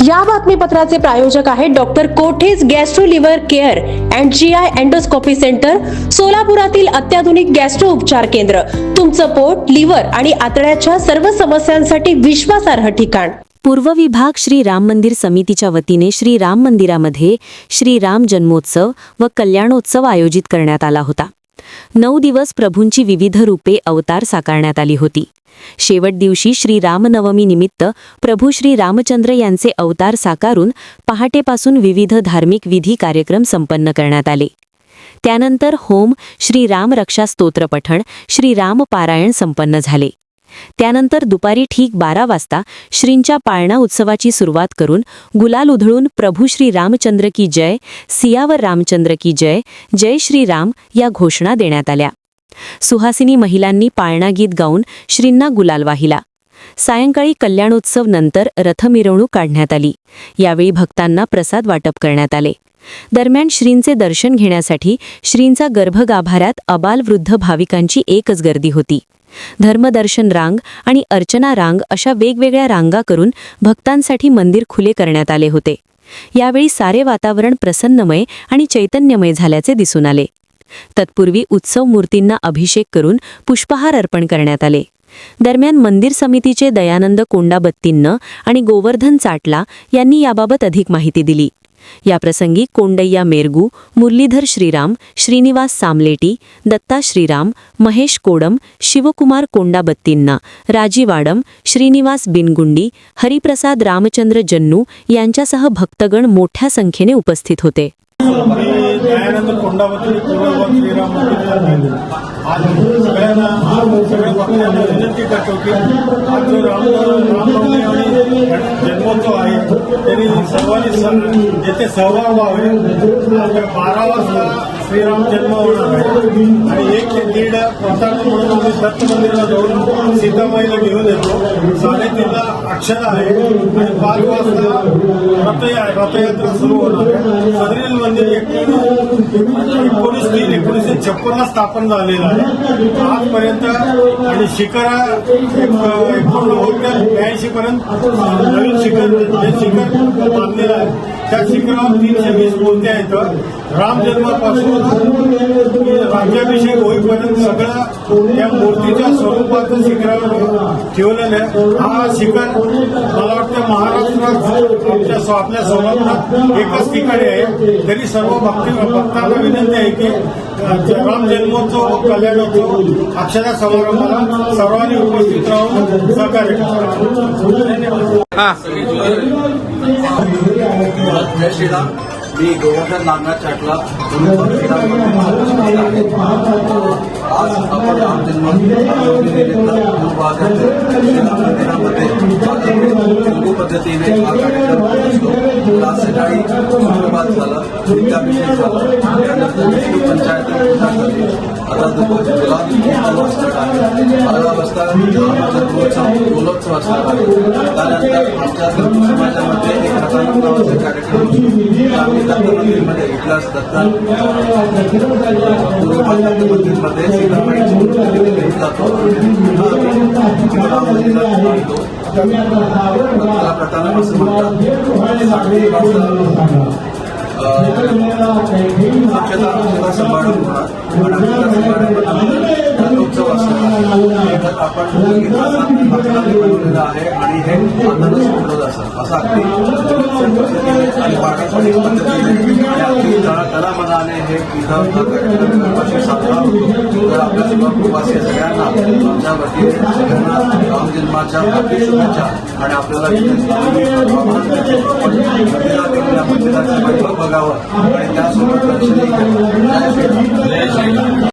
या बातमीपत्राचे प्रायोजक आहेत doctor Kothe's gastro liver care and GI endoscopy centre, सोलापुरातील अत्याधुनिक गॅस्ट्रो उपचार केंद्र. तुमचं पोट, लिव्हर आणि आतड्याच्या सर्व समस्यांसाठी विश्वासार्ह ठिकाण. पूर्व विभाग श्री राम मंदिर समितीच्या वतीने श्री राम मंदिरामध्ये श्री राम जन्मोत्सव व कल्याणोत्सव आयोजित करण्यात आला होता. 9 दिवस प्रभूंची विविध रूपे अवतार साकारण्यात आली होती. शेवट दिवशी श्री रामनवमी निमित्त प्रभू श्री रामचंद्र यांचे अवतार साकारून पहाटेपासून विविध धार्मिक विधी कार्यक्रम संपन्न करण्यात आले. त्यानंतर होम, श्री राम रक्षा स्तोत्र पठण, श्री राम पारायण संपन्न झाले. त्यानंतर दुपारी ठीक 12 वाजता श्रींच्या पाळणा उत्सवाची सुरुवात करून गुलाल उधळून प्रभू श्री रामचंद्र की जय, सियावर रामचंद्र की जय, जय श्री राम या घोषणा देण्यात आल्या. सुहासिनी महिलांनी पाळणा गीत गाऊन श्रींना गुलाल वाहिला. सायंकाळी कल्याणोत्सव नंतर रथ मिरवणूक काढण्यात आली. यावेळी भक्तांना प्रसाद वाटप करण्यात आले. दरम्यान श्रींचे दर्शन घेण्यासाठी श्रींचा गर्भगाभाऱ्यात अबालवृद्ध भाविकांची एकच गर्दी होती. धर्मदर्शन रांग आणि अर्चना रांग अशा वेगवेगळ्या रांगा करून भक्तांसाठी मंदिर खुले करण्यात आले होते. यावेळी सारे वातावरण प्रसन्नमय आणि चैतन्यमय झाल्याचे दिसून आले. तत्पूर्वी उत्सव मूर्तींना अभिषेक करून पुष्पहार अर्पण करण्यात आले. दरम्यान मंदिर समितीचे दयानंद कोंडाबत्तीन्न आणि गोवर्धन चाटला यांनी याबाबत अधिक माहिती दिली. याप्रसंगी कोंडय्या मेरगू, मुरलीधर श्रीराम, श्रीनिवास सामलेटी, दत्ता श्रीराम, महेश कोडम, शिवकुमार कोंडाबत्तीन्ना, राजी वाडम, श्रीनिवास बिनगुंडी, हरिप्रसाद रामचंद्र जन्नू यांच्यासह भक्तगण मोठ्या संख्येने उपस्थित होते. दयानंद कोंडाबत्ती पूर्वभाग श्रीराम मंदिर आज सगळ्यांना सगळ्या भक्तांना विनंती करतो की आज जो रामनवमी आणि जन्मोत्सव आहे त्यांनी सर्वांनी येथे सहभाग व्हावे. 12 वाजता श्रीराम जन्म होणार आहे आणि 1 ते 1.5 प्रसाद म्हणून आम्ही दत्त मंदिराला जाऊन सीतामाईला घेऊन येतो. 3:30ला अक्षता आहे आणि 5 वाजता रथयात्रा सुरू होणार आहे. सदरील मंदिर 1956 स्थापन झालेलं आहे. आजपर्यंत आणि शिखर 82 पर्यंत नवीन शिखर बांधलेलं आहे. त्या शिखरावर 320 मूर्त्या आहेत. राम जन्मापासून राज्याभिषेक होईपर्यंत सगळं त्या मूर्तीच्या स्वरूपाचं शिखरावर ठेवलेलं आहे. हा शिखर मला वाटतं महाराष्ट्रात आपल्या सोलापुरात एकच ठिकाणी आहे. तरी सर्व भक्तांना विनंती आहे की राम जन्मोत्सव, कल्याणोत्सव, अक्षता समारंभाला सर्वांनी उपस्थित राहून सहकार्य करावे. जय श्रीराम. मी गोवर्धन नागनाथ चाटला. आज आपण राम जन्मोत्सवानिमित्त पूर्वभागात श्रीराम मंदिरामध्ये तेलुगू पद्धतीने हा कार्यक्रम असतो. आज सकाळी सुप्रभात झाला, नित्याभिषेक झाला, त्यानंतर विष्णू पंचायत पूजा झाली. आता दुपारचे गुलाल असणार आहे. 12 वाजता जन्मोत्सव असणार आहे. त्यानंतर आमच्या हिंदू समाजामध्ये एक कथानक नावाचा कार्यक्रम असतो. आम्ही दत्त मंदिरमध्ये इथलाच दत्ता मंदिरमध्ये सीतामाईची मूर्ती घेऊन जातो. त्याला कथानक असं म्हणतात. 8:30 वाजता अक्षता समारंभ रथोत्सव असतात. आपण बनवलेलं आहे आणि हे आनंद समजलं असं अगदी आणि पारंपरिक पद्धतीने अगदी तळा मनाने हे इथं कार्यक्रम साजरा होतो. तर आपल्या सर्व प्रवासी सगळ्यांना आमच्या वतीने सगळ्यांना राम जन्माच्या हार्दिक शुभेच्छा आणि आपल्याला मंदिराचं वैभव बघावं आणि त्यासोबत